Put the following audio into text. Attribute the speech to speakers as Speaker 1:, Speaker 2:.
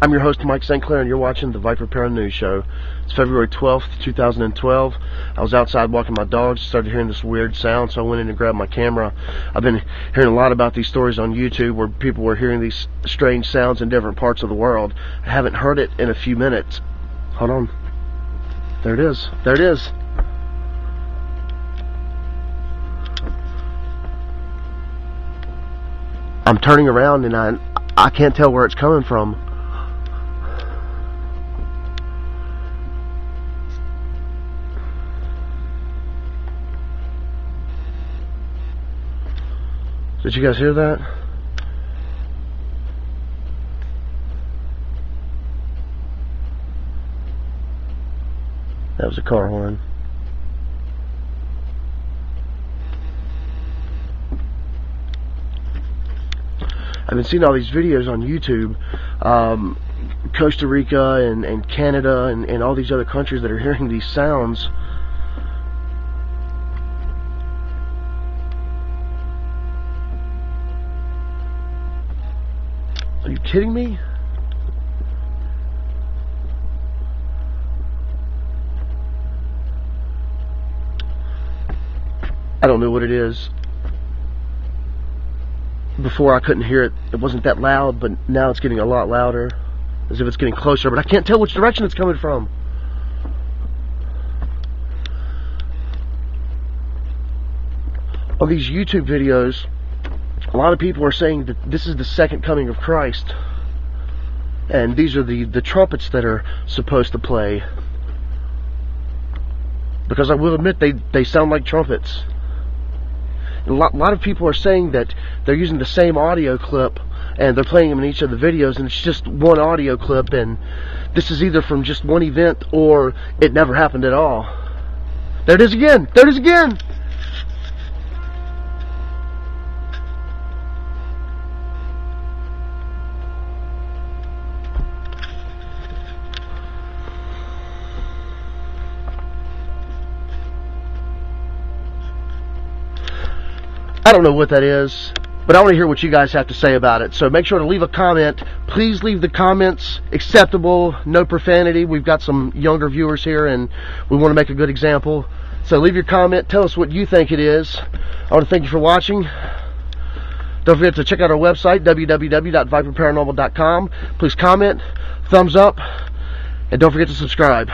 Speaker 1: I'm your host, Mike St. Clair, and you're watching the ParaNews Show. It's February 12th, 2012. I was outside walking my dogs, started hearing this weird sound, so I went in and grabbed my camera. I've been hearing a lot about these stories on YouTube where people were hearing these strange sounds in different parts of the world. I haven't heard it in a few minutes. Hold on. There it is. There it is. I'm turning around and I can't tell where it's coming from. Did you guys hear that? That was a car horn. I've been seeing all these videos on YouTube, Costa Rica and Canada and all these other countries that are hearing these sounds. Are you kidding me? I don't know what it is. Before I couldn't hear it. It wasn't that loud, but now it's getting a lot louder, as if it's getting closer, but I can't tell which direction it's coming from. On these YouTube videos, a lot of people are saying that this is the second coming of Christ, and these are the trumpets that are supposed to play, because I will admit they sound like trumpets. A lot of people are saying that they're using the same audio clip and they're playing them in each of the videos, and it's just one audio clip, and this is either from just one event or it never happened at all. There it is again! There it is again! I don't know what that is, but I want to hear what you guys have to say about it. So make sure to leave a comment. Please leave the comments acceptable, no profanity. We've got some younger viewers here and we want to make a good example. So leave your comment, tell us what you think it is. I want to thank you for watching. Don't forget to check out our website, www.viperparanormal.com. Please comment, thumbs up, and don't forget to subscribe.